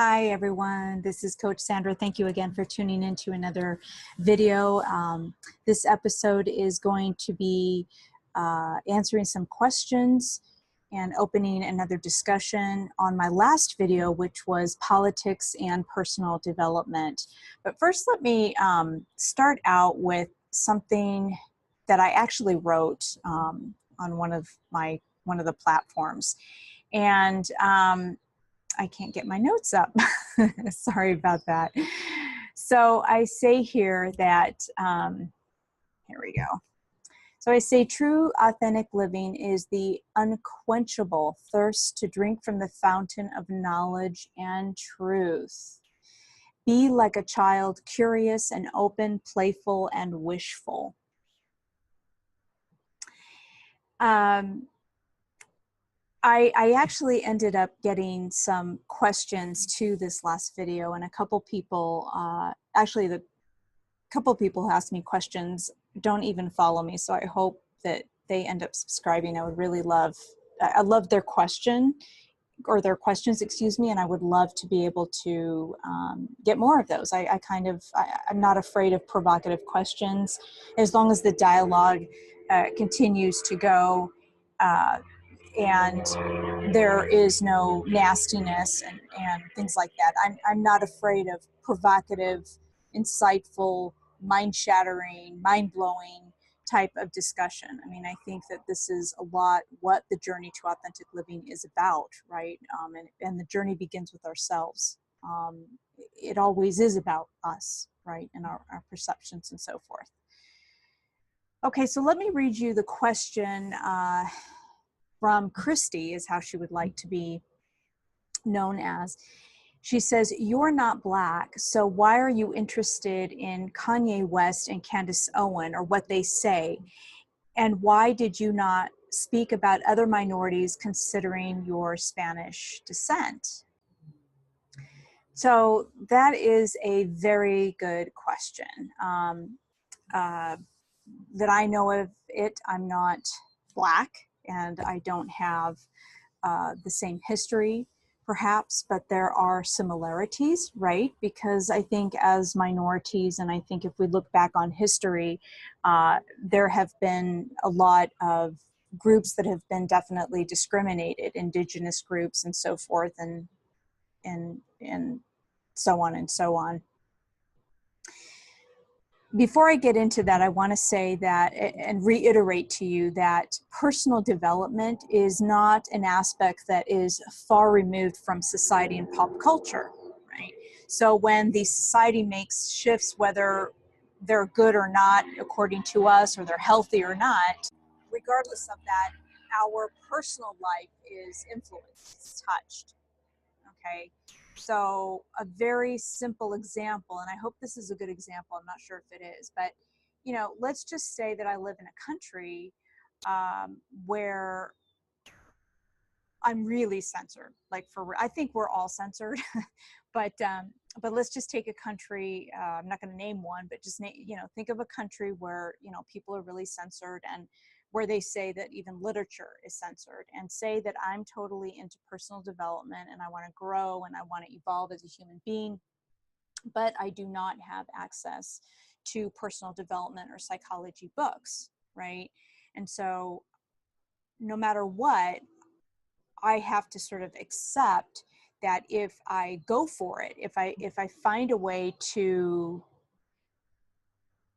Hi everyone, this is Coach Sandra. Thank you again for tuning in to another video. This episode is going to be answering some questions and opening another discussion on my last video, which was politics and personal development. But first, let me start out with something that I actually wrote on one of the platforms. And I can't get my notes up. Sorry about that. So I say here that, here we go. So I say true authentic living is the unquenchable thirst to drink from the fountain of knowledge and truth. Be like a child, curious and open, playful and wishful. I actually ended up getting some questions to this last video, and a couple people, actually couple people asked me questions, don't even follow me, so I hope that they end up subscribing. I would really I love their question, or their questions, excuse me, and I would love to be able to get more of those. I'm not afraid of provocative questions, as long as the dialogue continues to go, and there is no nastiness and things like that. I'm not afraid of provocative, insightful, mind-shattering, mind-blowing type of discussion. I mean, I think that this is a lot what the journey to authentic living is about, right? And the journey begins with ourselves. It always is about us, right? And our perceptions and so forth. Okay, so let me read you the question from Christy, is how she would like to be known as. She says, "You're not Black, so why are you interested in Kanye West and Candace Owen, or what they say? And why did you not speak about other minorities considering your Spanish descent?" So that is a very good question. That I know of it, I'm not Black, and I don't have the same history, perhaps, but there are similarities, right? Because I think as minorities, and I think if we look back on history, there have been a lot of groups that have been definitely discriminated, indigenous groups and so forth, and so on and so on. Before I get into that, I want to say that and reiterate to you that personal development is not an aspect that is far removed from society and pop culture, right? So when the society makes shifts, whether they're good or not, according to us, or they're healthy or not, regardless of that, our personal life is influenced, it's touched, okay? So a very simple example, and I hope this is a good example, I'm not sure if it is, but you know, let's just say that I live in a country where I'm really censored. Like I think we're all censored, but let's just take a country. I'm not going to name one, but just think of a country where people are really censored, and where they say that even literature is censored, and say that I'm totally into personal development and I want to grow and I want to evolve as a human being, but I do not have access to personal development or psychology books, right? And so no matter what, I have to sort of accept that if I go for it, if I find a way to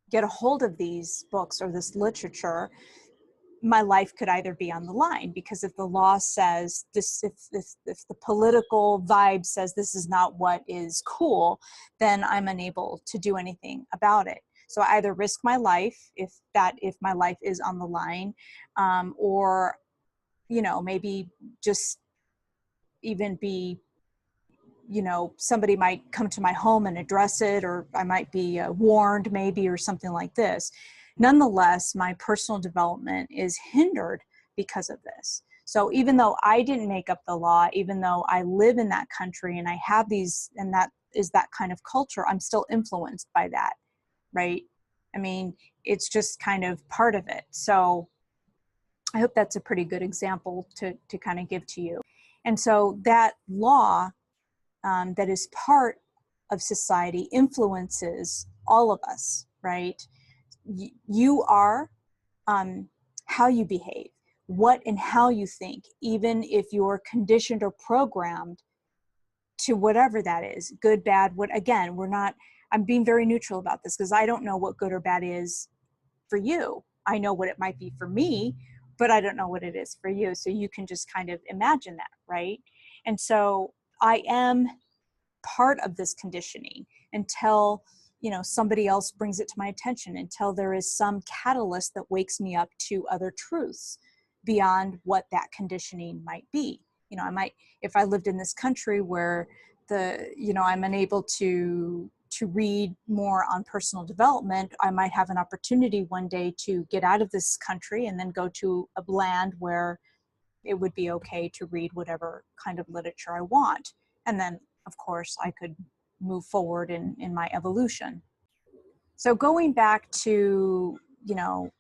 get a hold of these books or this literature, my life could either be on the line, because if the law says this, if the political vibe says this is not what is cool, then I'm unable to do anything about it. So I either risk my life if my life is on the line, or maybe just even be, somebody might come to my home and address it, or I might be warned maybe, or something like this. Nonetheless, my personal development is hindered because of this. So even though I didn't make up the law, even though I live in that country and I have these, and that is that kind of culture, I'm still influenced by that, right? I mean, it's just kind of part of it. So I hope that's a pretty good example to kind of give to you. And so that law that is part of society influences all of us, right? You are how you behave, what and how you think, even if you're conditioned or programmed to whatever that is, good, bad, what, again, I'm being very neutral about this because I don't know what good or bad is for you. I know what it might be for me, but I don't know what it is for you. So you can just kind of imagine that, right? And so I am part of this conditioning until, somebody else brings it to my attention, until there is some catalyst that wakes me up to other truths beyond what that conditioning might be. If I lived in this country where I'm unable to read more on personal development, I might have an opportunity one day to get out of this country and then go to a land where it would be okay to read whatever kind of literature I want. And then, of course, I could move forward in my evolution. So going back to, the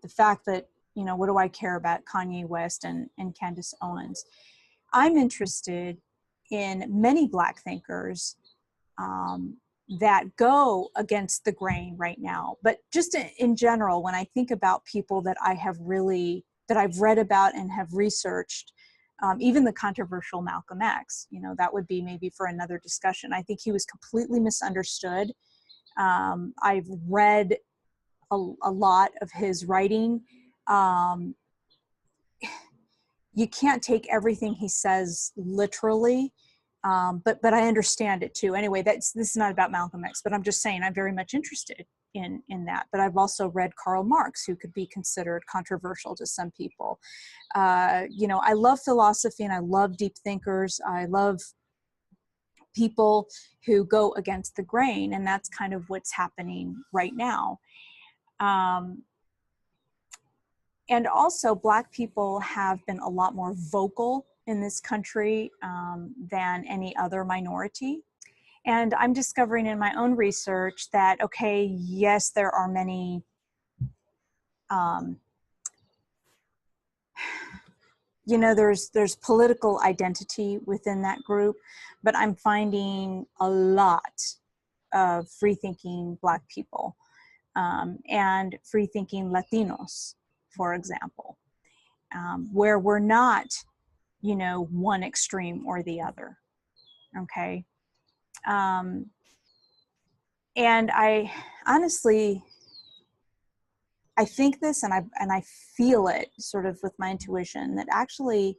fact that, what do I care about Kanye West and Candace Owens? I'm interested in many Black thinkers that go against the grain right now. But just in general, when I think about people that I've read about and have researched, even the controversial Malcolm X, that would be maybe for another discussion. I think he was completely misunderstood. I've read a lot of his writing. You can't take everything he says literally, but I understand it too. Anyway, this is not about Malcolm X, but I'm just saying I'm very much interested in that. But I've also read Karl Marx, who could be considered controversial to some people. I love philosophy and I love deep thinkers. I love people who go against the grain, and that's kind of what's happening right now. And also, Black people have been a lot more vocal in this country than any other minority. And I'm discovering in my own research that, okay, yes, there are many there's political identity within that group, but I'm finding a lot of free-thinking Black people and free-thinking Latinos, for example, where we're not, one extreme or the other, okay? And I honestly, I think this and I feel it sort of with my intuition that actually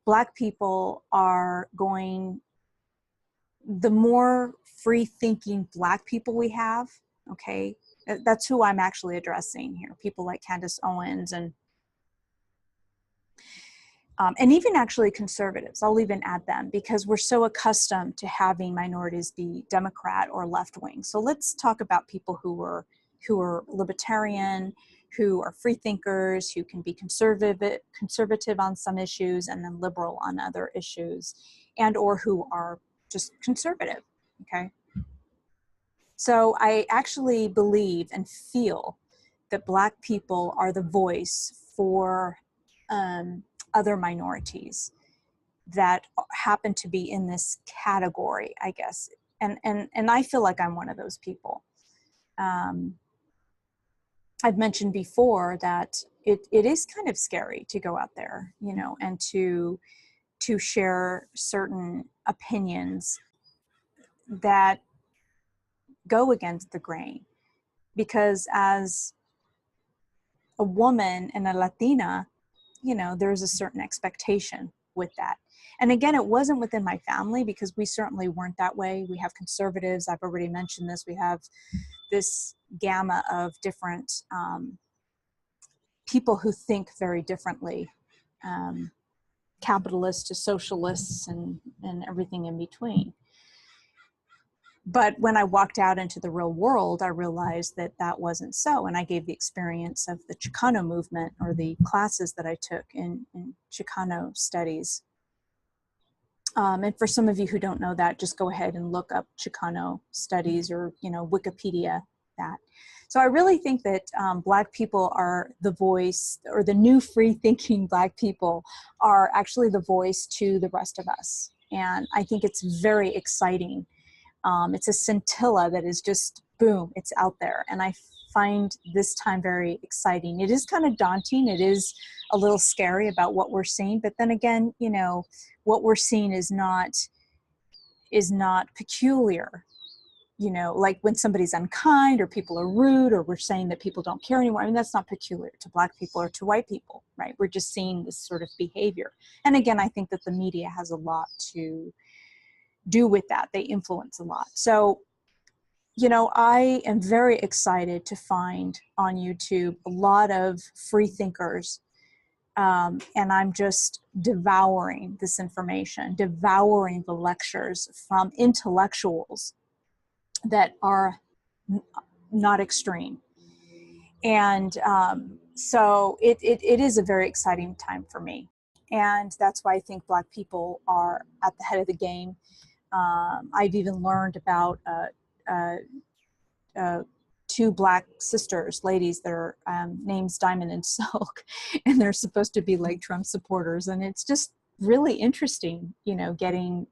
Black people are going, the more free-thinking Black people we have, okay, that's who I'm actually addressing here. People like Candace Owens and even actually conservatives. I'll even add them because we're so accustomed to having minorities be Democrat or left-wing. So let's talk about people who are libertarian, who are free thinkers, who can be conservative on some issues and then liberal on other issues, and or who are just conservative, okay? So I actually believe and feel that Black people are the voice for other minorities that happen to be in this category, I guess. And I feel like I'm one of those people. I've mentioned before that it is kind of scary to go out there, and to share certain opinions that go against the grain, because as a woman and a Latina, there's a certain expectation with that. And again, it wasn't within my family because we certainly weren't that way. We have conservatives. I've already mentioned this. We have this gamma of different people who think very differently, capitalists to socialists and everything in between. But when I walked out into the real world, I realized that that wasn't so. And I gave the experience of the Chicano movement, or the classes that I took in Chicano studies. And for some of you who don't know that, just go ahead and look up Chicano studies or, Wikipedia that. So I really think that Black people are the voice, or the new free-thinking Black people are actually the voice to the rest of us. And I think it's very exciting. It's a scintilla that is just, boom, it's out there. And I find this time very exciting. It is kind of daunting. It is a little scary about what we're seeing. But then again, you know, what we're seeing is not peculiar. You know, like when somebody's unkind or people are rude or we're saying that people don't care anymore. I mean, that's not peculiar to Black people or to white people, right? We're just seeing this sort of behavior. And again, I think that the media has a lot to do with that. They influence a lot. So, you know, I am very excited to find on YouTube a lot of free thinkers. And I'm just devouring this information, devouring the lectures from intellectuals that are not extreme. And so it is a very exciting time for me. And that's why I think Black people are at the head of the game. I've even learned about two Black sisters, ladies, their names Diamond and Silk, and they're supposed to be like Trump supporters. And it's just really interesting, you know, getting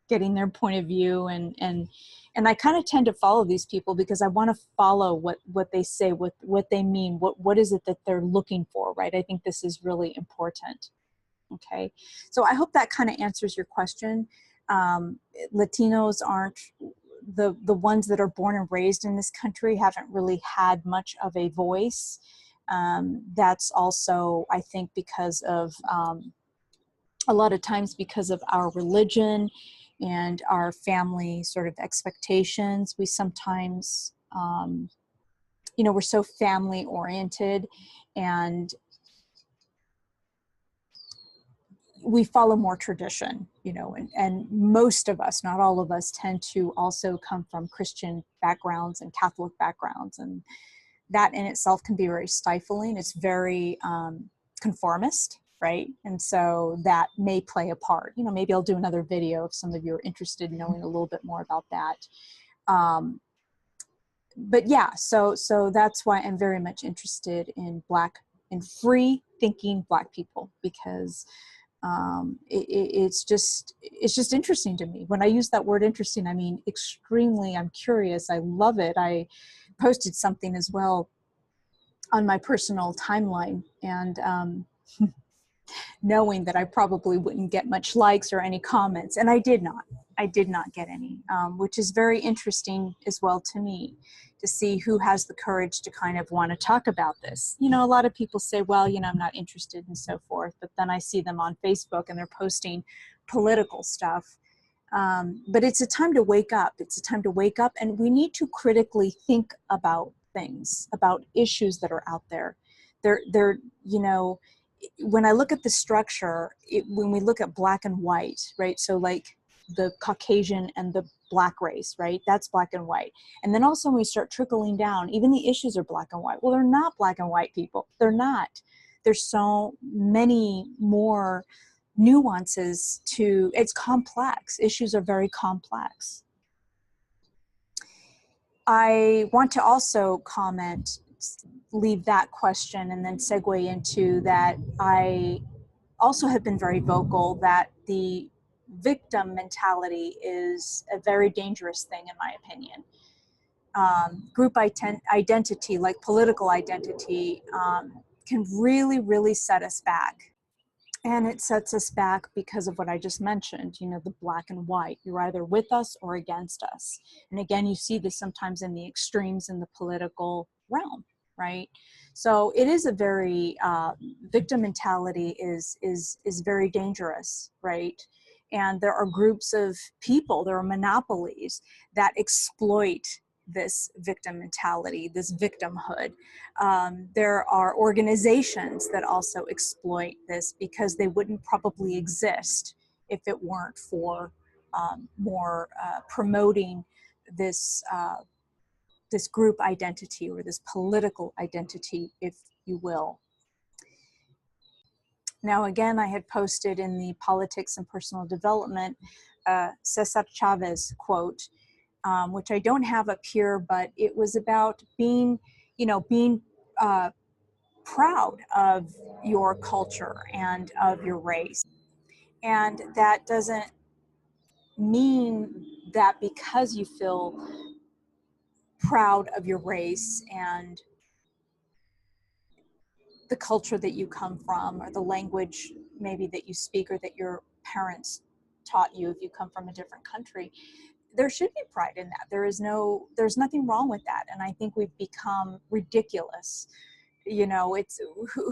their point of view. And I kind of tend to follow these people because I want to follow what they say, what they mean, what is it that they're looking for, right? I think this is really important. Okay, so I hope that kind of answers your question. Latinos aren't the ones that are born and raised in this country, haven't really had much of a voice. That's also, I think, because of a lot of times because of our religion and our family sort of expectations. We sometimes, you know, we're so family oriented, and we follow more tradition, you know, and most of us, not all of us, tend to also come from Christian backgrounds and Catholic backgrounds. And that in itself can be very stifling. It's very conformist, right? And so that may play a part. You know, maybe I'll do another video if some of you are interested in knowing a little bit more about that. But yeah, so that's why I'm very much interested in free thinking Black people, because it's just interesting to me. When I use that word interesting, I mean extremely. I'm curious. I love it. I posted something as well on my personal timeline, and knowing that I probably wouldn't get much likes or any comments, and I did not get any, which is very interesting as well to me, to see who has the courage to kind of want to talk about this. You know, a lot of people say, well, you know, I'm not interested and so forth, but then I see them on Facebook and they're posting political stuff. But it's a time to wake up. It's a time to wake up, and we need to critically think about things, about issues that are out there. They're, you know, when I look at the structure, when we look at Black and white, right? So like the Caucasian and the Black race, right? That's Black and white. And then also when we start trickling down, even the issues are Black and white. Well, they're not Black and white, people. They're not. There's so many more nuances to, it's complex. Issues are very complex. I want to also comment, leave that question and then segue into that. I also have been very vocal that the victim mentality is a very dangerous thing, in my opinion. Group identity, like political identity, can really, really set us back. And it sets us back because of what I just mentioned, you know, the Black and white. You're either with us or against us. And again, you see this sometimes in the extremes in the political realm, right? So it is a very, victim mentality is very dangerous, right? And there are groups of people, there are monopolies that exploit this victim mentality, this victimhood. There are organizations that also exploit this because they wouldn't probably exist if it weren't for more promoting this this group identity, or this political identity, if you will. Now, again, I had posted in the Politics and Personal Development Cesar Chavez quote, which I don't have up here, but it was about being, you know, being proud of your culture and of your race. And that doesn't mean that because you feel proud of your race and the culture that you come from, or the language maybe that you speak, or that your parents taught you if you come from a different country, there should be pride in that. There's nothing wrong with that. And I think we've become ridiculous. You know, it's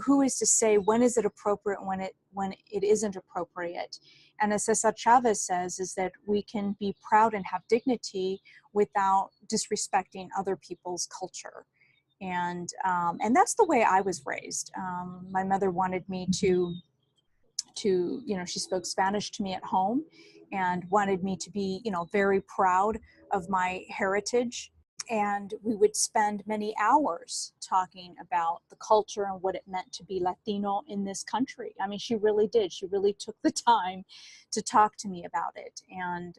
who is to say when is it appropriate and when it isn't appropriate. And as Cesar Chavez says, is that we can be proud and have dignity without disrespecting other people's culture. And that's the way I was raised. My mother wanted me to, you know, she spoke Spanish to me at home and wanted me to be, you know, very proud of my heritage. And we would spend many hours talking about the culture and what it meant to be Latino in this country. I mean, she really did. She really took the time to talk to me about it and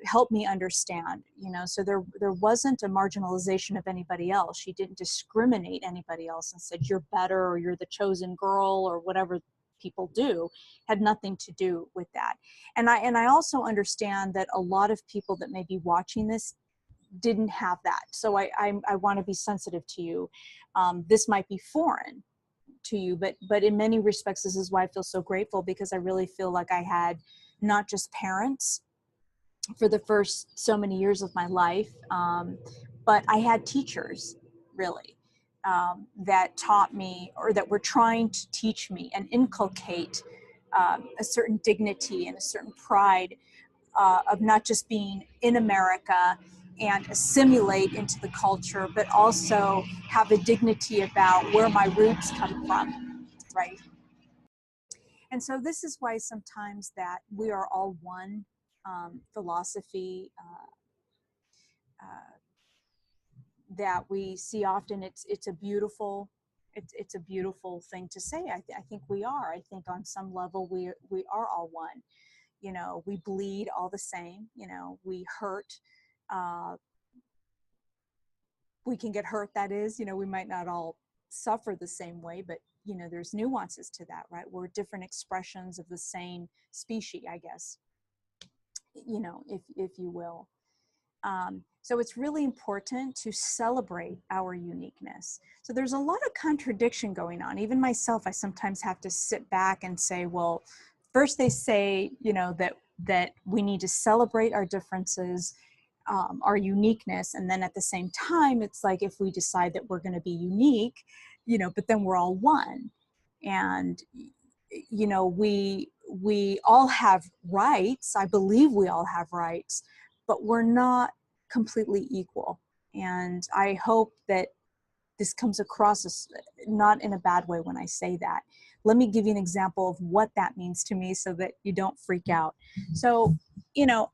help me understand, you know. So there wasn't a marginalization of anybody else. She didn't discriminate anybody else and said, you're better, or you're the chosen girl, or whatever people do. Had nothing to do with that. And I also understand that a lot of people that may be watching this didn't have that. So I want to be sensitive to you. This might be foreign to you, but in many respects, this is why I feel so grateful, because I really feel like I had not just parents for the first so many years of my life, but I had teachers, really, that taught me, or that were trying to teach me and inculcate a certain dignity and a certain pride of not just being in America and assimilate into the culture, but also have a dignity about where my roots come from, right? And so this is why sometimes that we are all one philosophy that we see often, it's a beautiful, it's a beautiful thing to say. I think we are. I think on some level we are all one. You know, we bleed all the same. You know, we hurt. Uh, we can get hurt. That is, you know, we might not all suffer the same way, but you know, there's nuances to that, right? We're different expressions of the same species, I guess. You know, if you will. So it's really important to celebrate our uniqueness. So there's a lot of contradiction going on. Even myself, I sometimes have to sit back and say, well, first they say, you know, that we need to celebrate our differences, our uniqueness. And then at the same time, it's like, if we decide that we're going to be unique, you know, but then we're all one. And, you know, we all have rights. I believe we all have rights, but we're not completely equal. And I hope that this comes across as not in a bad way when I say that. Let me give you an example of what that means to me so that you don't freak out. So, you know,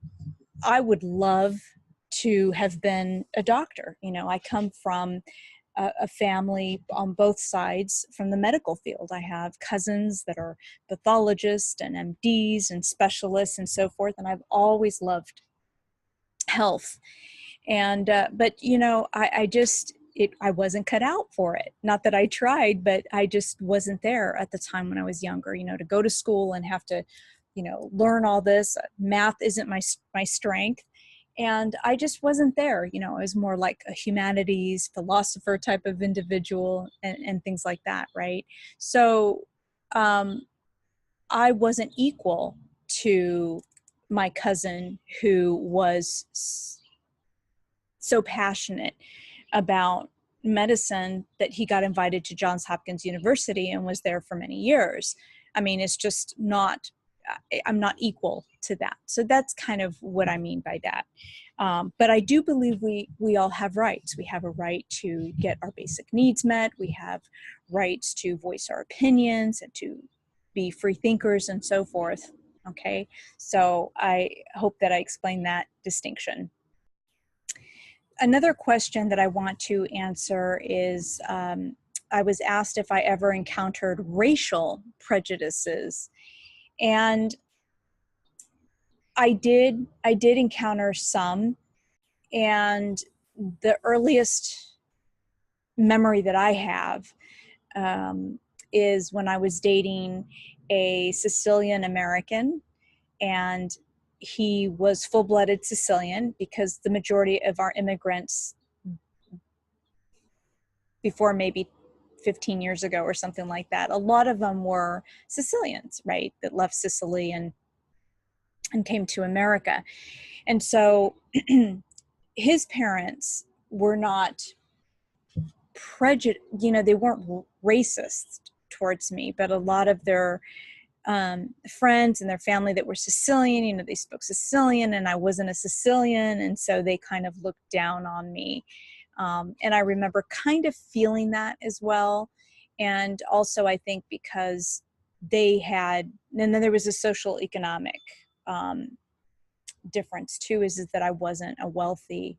I would love to have been a doctor. You know, I come from a family on both sides from the medical field. I have cousins that are pathologists and MDs and specialists and so forth, and I've always loved health. And but you know, I wasn't cut out for it. Not that I tried, but I just wasn't there at the time when I was younger. You know, to go to school and have to, you know, learn all this. Math isn't my strength, and I just wasn't there. You know, I was more like a humanities philosopher type of individual, and things like that, right? So I wasn't equal to my cousin who was so passionate about medicine that he got invited to Johns Hopkins University and was there for many years. I mean, it's just not, I'm not equal to that. So that's kind of what I mean by that. But I do believe we all have rights. We have a right to get our basic needs met. We have rights to voice our opinions and to be free thinkers and so forth. Okay, so I hope that I explained that distinction. Another question that I want to answer is, I was asked if I ever encountered racial prejudices, and I did encounter some, and the earliest memory that I have is when I was dating a Sicilian American, and he was full-blooded Sicilian, because the majority of our immigrants before maybe 15 years ago or something like that, a lot of them were Sicilians, right, that left Sicily and came to America. And so his parents were not they weren't racist towards me, but a lot of their friends and their family that were Sicilian, they spoke Sicilian, and I wasn't a Sicilian, and so they kind of looked down on me. And I remember kind of feeling that as well. And also, I think because and then there was a social economic difference too, is that I wasn't a wealthy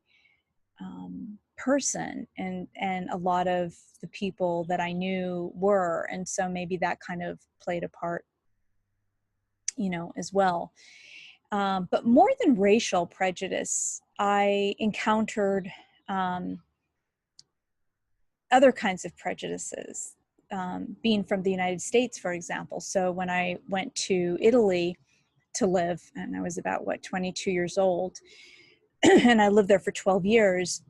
person, and a lot of the people that I knew were, and so maybe that kind of played a part, as well. But more than racial prejudice, I encountered other kinds of prejudices, being from the United States, for example. So when I went to Italy to live, and I was about 22 years old, and I lived there for 12 years,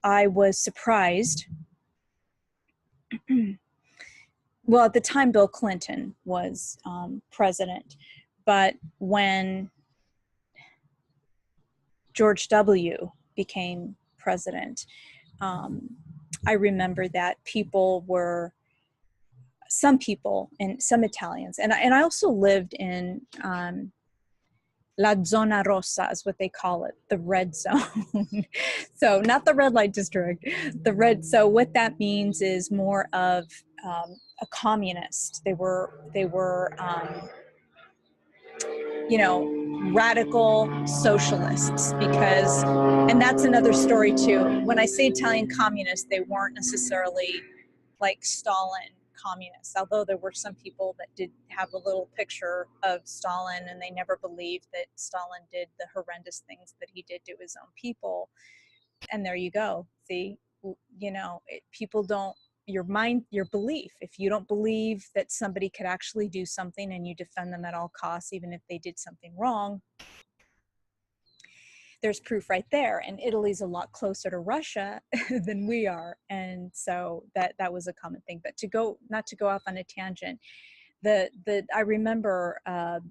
I was surprised. Well, at the time, Bill Clinton was president, but when George W. became president, I remember that some people and some Italians, and I also lived in La Zona Rossa is what they call it, the red zone. So not the red light district, the red. So what that means is more of a communist. They were radical socialists, because, and that's another story too. When I say Italian communists, they weren't necessarily like Stalin communists, although there were some people that did have a little picture of Stalin, and they never believed that Stalin did the horrendous things that he did to his own people. And there you go. See, people don't, your belief, if you don't believe that somebody could actually do something and you defend them at all costs, even if they did something wrong, there's proof right there. And Italy's a lot closer to Russia than we are. And so that was a common thing. But not to go off on a tangent, I remember a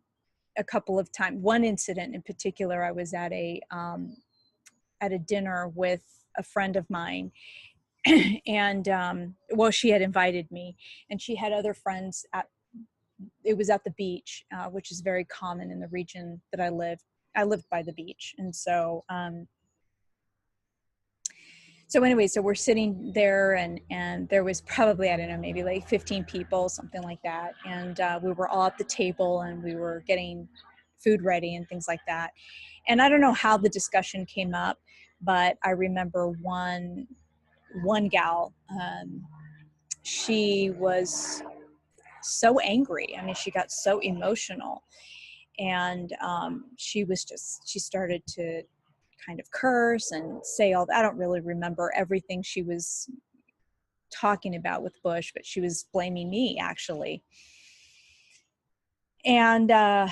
couple of times, one incident in particular, I was at a dinner with a friend of mine, and she had invited me, and she had other friends it was at the beach, which is very common in the region that I lived. I lived by the beach. And so anyway, so we're sitting there, and there was probably, I don't know, maybe like 15 people, something like that. And we were all at the table, and we were getting food ready and things like that. And I don't know how the discussion came up, but I remember one gal, she was so angry. I mean, she got so emotional, and she started to kind of curse and say all that. I don't really remember everything she was talking about with Bush, but she was blaming me, actually. And I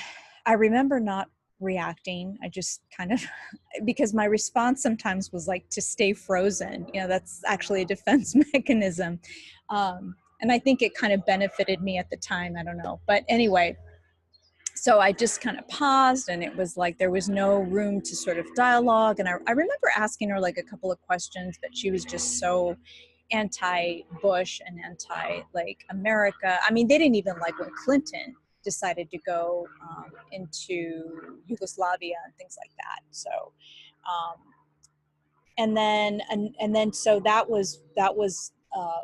remember not reacting. I just kind of, because my response sometimes was like to stay frozen. That's actually a defense mechanism. And I think it kind of benefited me at the time. I don't know. But anyway, so I just kind of paused, and it was like there was no room to sort of dialogue. And I remember asking her like a couple of questions, but she was just so anti-Bush and anti-like America. I mean, they didn't even like when Clinton decided to go into Yugoslavia and things like that. So, and then so that was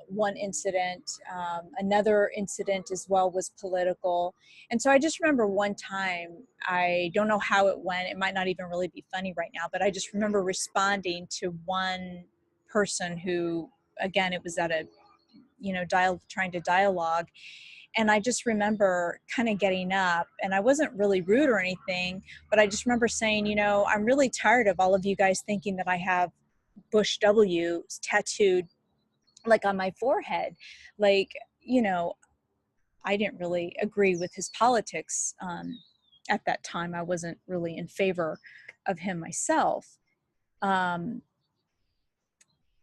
one incident. Another incident as well was political. And so I just remember one time, I don't know how it went, it might not even really be funny right now, but I just remember responding to one person who, again, it was at a, trying to dialogue. And I just remember kind of getting up, and I wasn't really rude or anything, but I just remember saying, I'm really tired of all of you guys thinking that I have Bush W tattooed like on my forehead. Like, you know, I didn't really agree with his politics at that time. I wasn't really in favor of him myself.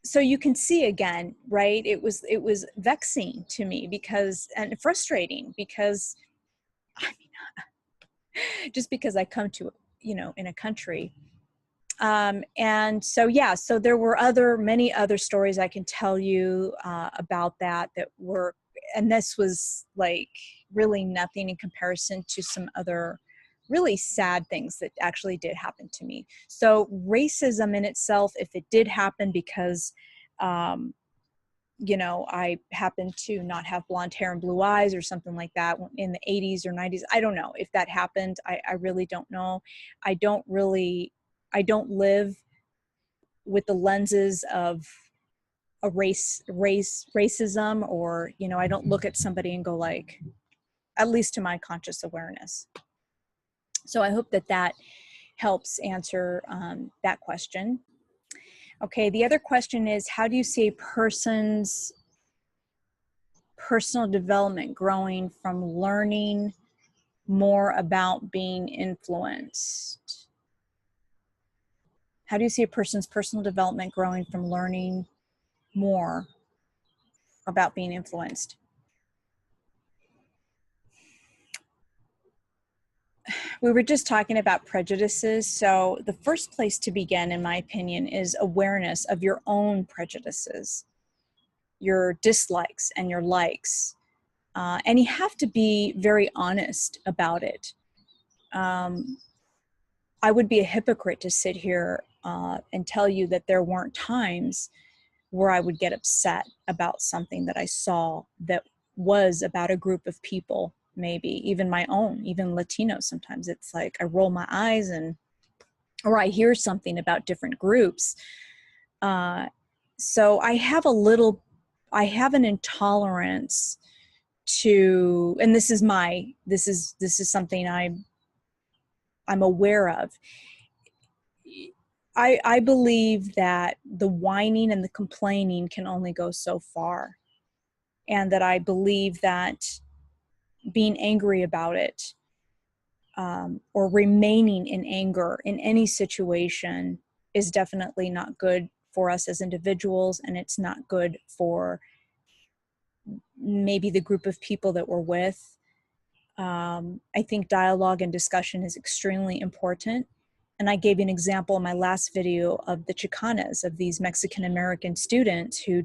So you can see again, right? It was vexing to me because, and frustrating because, I mean, just because I come to, in a country. And so, yeah, so there were many other stories I can tell you about that were, and this was like really nothing in comparison to some other really sad things that actually did happen to me. So racism in itself, if it did happen because, I happened to not have blonde hair and blue eyes or something like that in the 80s or 90s. I don't know if that happened. I really don't know. I don't live with the lenses of a racism, or, I don't look at somebody and go like, at least to my conscious awareness. So I hope that helps answer that question. Okay, the other question is, how do you see a person's personal development growing from learning more about being influenced? How do you see a person's personal development growing from learning more about being influenced? We were just talking about prejudices. So the first place to begin, in my opinion, is awareness of your own prejudices, your dislikes and your likes. And you have to be very honest about it. I would be a hypocrite to sit here and tell you that there weren't times where I would get upset about something that I saw that was about a group of people, maybe even my own, even Latino. Sometimes it's like I roll my eyes or I hear something about different groups. So I have an intolerance to, and this is something I'm aware of. I believe that the whining and the complaining can only go so far. And that I believe that being angry about it, or remaining in anger in any situation, is definitely not good for us as individuals, and it's not good for maybe the group of people that we're with. I think dialogue and discussion is extremely important. And I gave you an example in my last video of the Chicanas, of these Mexican-American students who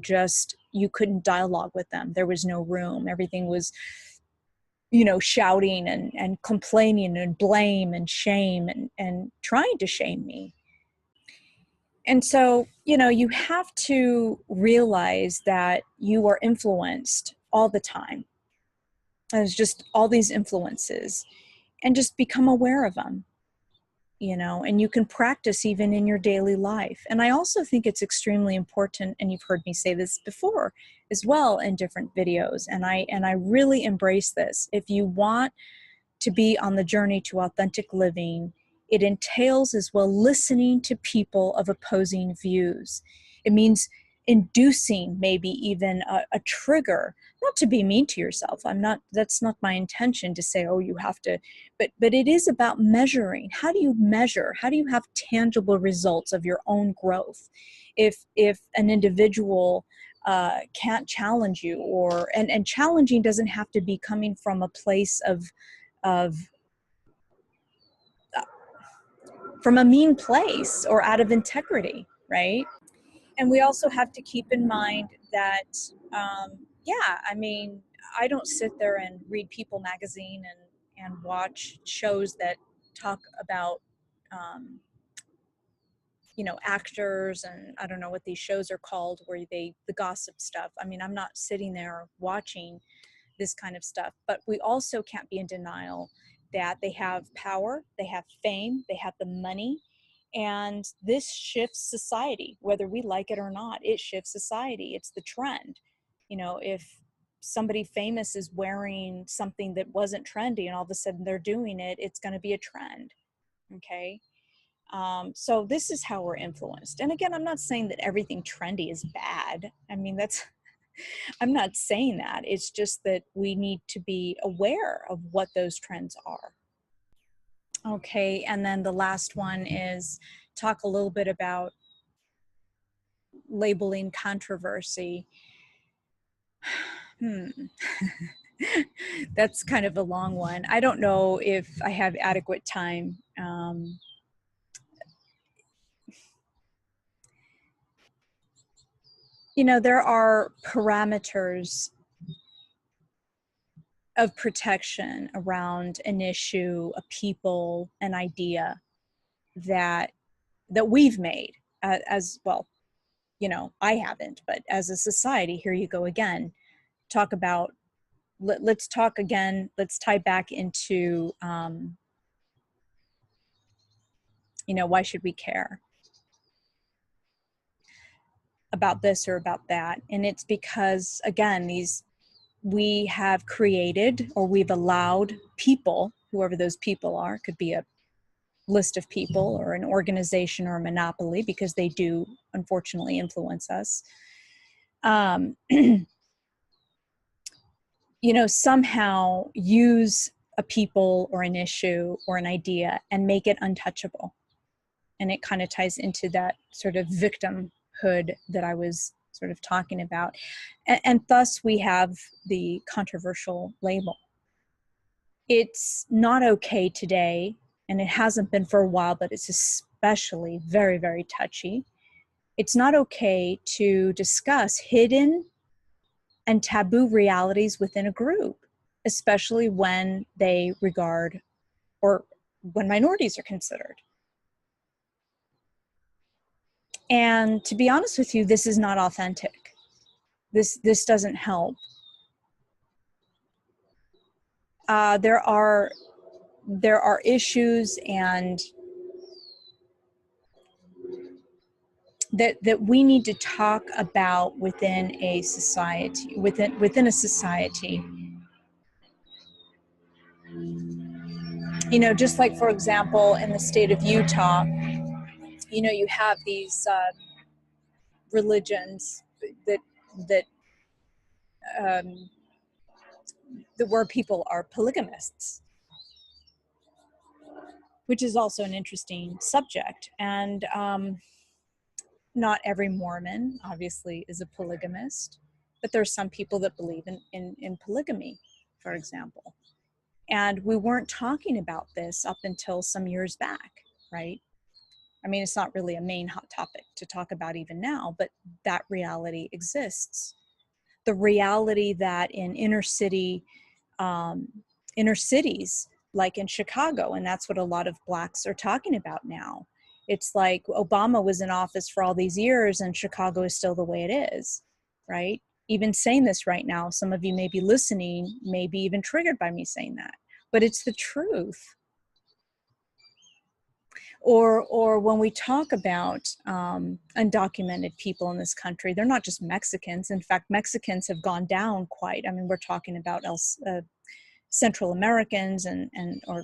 you couldn't dialogue with them. There was no room. Everything was, shouting and complaining and blame and shame and trying to shame me. And so, you have to realize that you are influenced all the time. There's just all these influences, and just become aware of them, and you can practice even in your daily life. And I also think it's extremely important, and you've heard me say this before as well in different videos, and I really embrace this. If you want to be on the journey to authentic living, it entails as well listening to people of opposing views. It means inducing maybe even a trigger, not to be mean to yourself. That's not my intention to say, oh, you have to, but it is about measuring. How do you measure? How do you have tangible results of your own growth? If an individual can't challenge you, and challenging doesn't have to be coming from a place from a mean place or out of integrity, right? And we also have to keep in mind that, I don't sit there and read People magazine and watch shows that talk about, actors, and I don't know what these shows are called, where the gossip stuff. I mean, I'm not sitting there watching this kind of stuff, but we also can't be in denial that they have power, they have fame, they have the money, and this shifts society, whether we like it or not. It shifts society. It's the trend. If somebody famous is wearing something that wasn't trendy and all of a sudden they're doing it, it's going to be a trend. Okay. So this is how we're influenced. And again, I'm not saying that everything trendy is bad. I mean, I'm not saying that. It's just that we need to be aware of what those trends are. Okay, and then the last one is talk a little bit about labeling controversy. That's kind of a long one. I don't know if I have adequate time. You know, there are parameters of protection around an issue, a people, an idea that we've made as well. You know, I haven't, but as a society, here you go again. Talk about, let's talk again, let's tie back into, you know, why should we care about this or about that? And it's because, again, we have created, or we've allowed people, whoever those people are, could be a list of people or an organization or a monopoly, because they do unfortunately influence us. You know, somehow use a people or an issue or an idea and make it untouchable. And it kind of ties into that sort of victimhood that I was sort of talking about. And thus we have the controversial label. It's not okay today, and it hasn't been for a while, but it's especially very, very touchy. It's not okay to discuss hidden and taboo realities within a group, especially when they regard, or when minorities are considered. And to be honest with you, this is not authentic. This doesn't help. There are issues and that we need to talk about within a society, within a society. You know, just like, for example, in the state of Utah, you know, you have these religions that that um, where people are polygamists, which is also an interesting subject. And not every Mormon, obviously, is a polygamist, but there are some people that believe in polygamy, for example. And we weren't talking about this up until some years back, right? I mean, it's not really a main hot topic to talk about even now, but that reality exists. The reality that in inner cities, like in Chicago, and that's what a lot of Blacks are talking about now. It's like Obama was in office for all these years and Chicago is still the way it is, right? Even saying this right now, some of you may be listening, may be even triggered by me saying that, but it's the truth. Or when we talk about undocumented people in this country, they're not just Mexicans. In fact, Mexicans have gone down quite. I mean, we're talking about Central Americans and or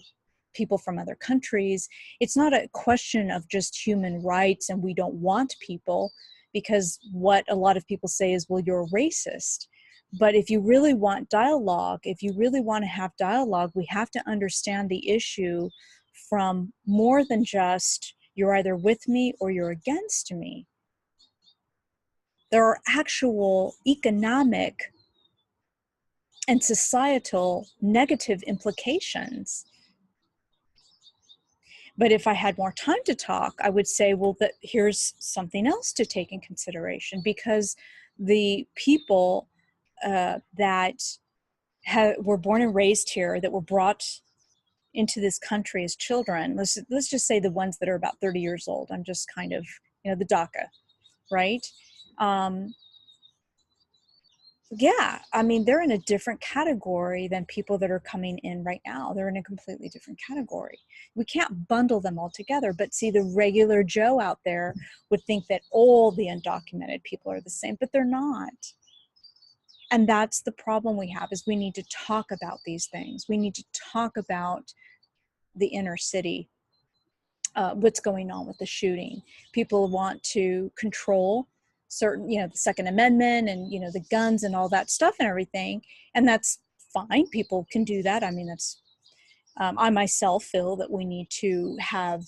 people from other countries. It's not a question of just human rights and we don't want people, because what a lot of people say is, well, you're a racist. But if you really want dialogue, if you really want to have dialogue, we have to understand the issue from more than just you're either with me or you're against me. There are actual economic and societal negative implications. But if I had more time to talk, I would say, well, here's something else to take in consideration, because the people that were born and raised here, that were brought into this country as children, let's just say the ones that are about 30 years old, I'm just kind of, you know, the DACA, right? Yeah, I mean, they're in a different category than people that are coming in right now. They're in a completely different category. We can't bundle them all together, but see, the regular Joe out there would think that all the undocumented people are the same, but they're not. And that's the problem we have, is we need to talk about these things. We need to talk about the inner city, what's going on with the shooting. People want to control certain, you know, the Second Amendment and, you know, the guns and all that stuff and everything. And that's fine. People can do that. I mean, that's, I myself feel that we need to have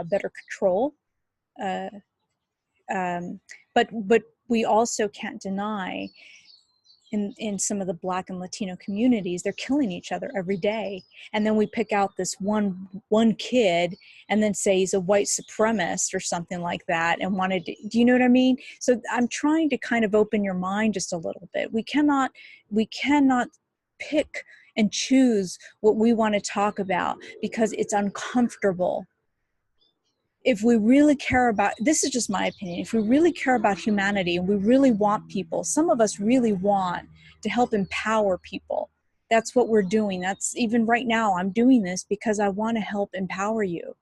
better control. Uh, but we also can't deny in some of the Black and Latino communities, they're killing each other every day. And then we pick out this one kid and then say he's a white supremacist or something like that and wanted to, do you know what I mean? So I'm trying to kind of open your mind just a little bit. We cannot pick and choose what we want to talk about because it's uncomfortable. If we really care about, this is just my opinion, if we really care about humanity and we really want people, some of us really want to help empower people. That's what we're doing. That's even right now, I'm doing this because I want to help empower you.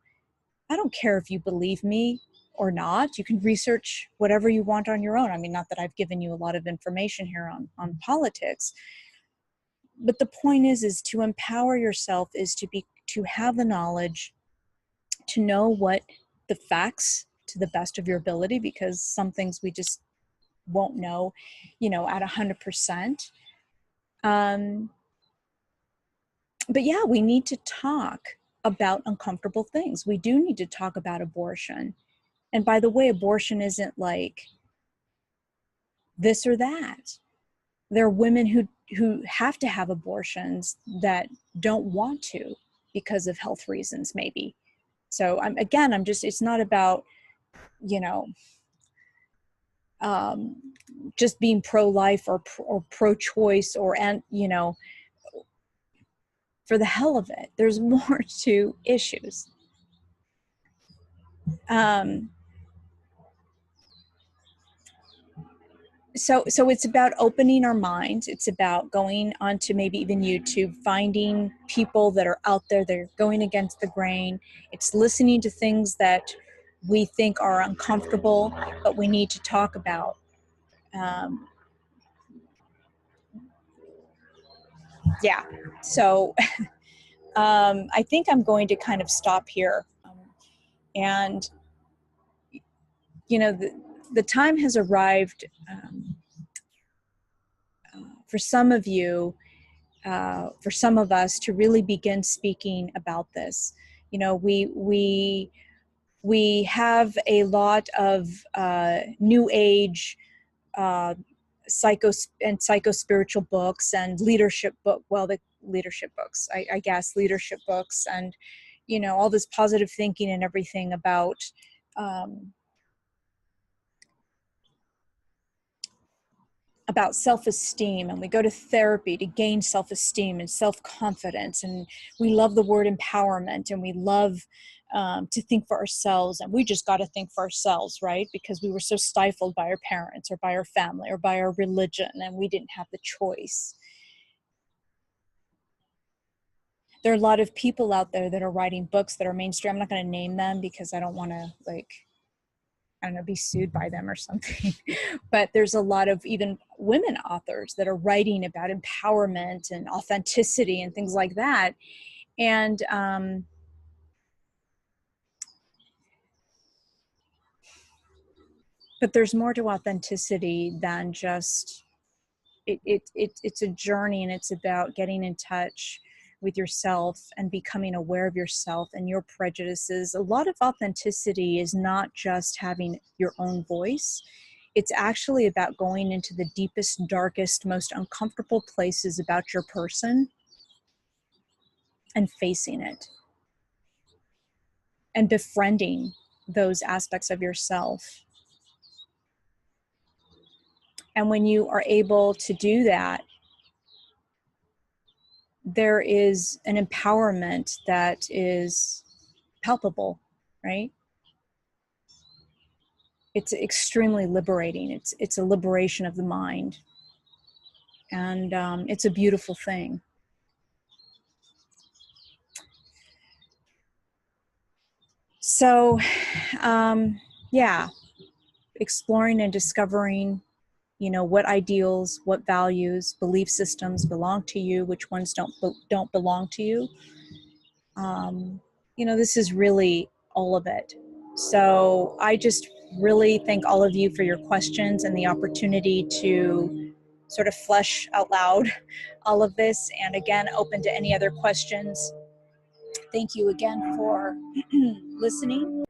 I don't care if you believe me or not. You can research whatever you want on your own. I mean, not that I've given you a lot of information here on politics, but the point is to empower yourself, is to have the knowledge, to know what the facts to the best of your ability, because some things we just won't know, you know, at 100%. But yeah, we need to talk about uncomfortable things. We do need to talk about abortion. And by the way, abortion isn't like this or that. There are women who have to have abortions that don't want to because of health reasons, maybe. So I'm just, it's not about, you know, just being pro-life or pro-choice or, and, you know, for the hell of it. There's more to issues. So it's about opening our minds. It's about going onto maybe even YouTube, finding people that are out there that are going against the grain. It's listening to things that we think are uncomfortable, but we need to talk about. Yeah, so I think I'm going to kind of stop here. And, you know, the time has arrived for some of you, for some of us, to really begin speaking about this. You know, we have a lot of new age psycho spiritual books and leadership book. Well, the leadership books, I guess, leadership books, and, you know, all this positive thinking and everything about self-esteem, and we go to therapy to gain self-esteem and self-confidence, and we love the word empowerment, and we love to think for ourselves, and we just got to think for ourselves, right? Because we were so stifled by our parents or by our family or by our religion, and we didn't have the choice. There are a lot of people out there that are writing books that are mainstream. I'm not going to name them because I don't want to, like, I don't know, be sued by them or something. But there's a lot of even women authors that are writing about empowerment and authenticity and things like that. And but there's more to authenticity than just it's a journey, and it's about getting in touch with yourself and becoming aware of yourself and your prejudices. A lot of authenticity is not just having your own voice. It's actually about going into the deepest, darkest, most uncomfortable places about your person and facing it and befriending those aspects of yourself. And when you are able to do that, there is an empowerment that is palpable, right? It's extremely liberating. It's a liberation of the mind. And it's a beautiful thing. So, yeah, exploring and discovering, you know, what ideals, what values, belief systems belong to you, which ones don't belong to you. You know, this is really all of it. So I just really thank all of you for your questions and the opportunity to sort of flesh out loud all of this. And again, open to any other questions. Thank you again for listening.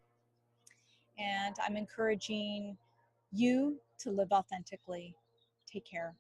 And I'm encouraging you to live authentically. Take care.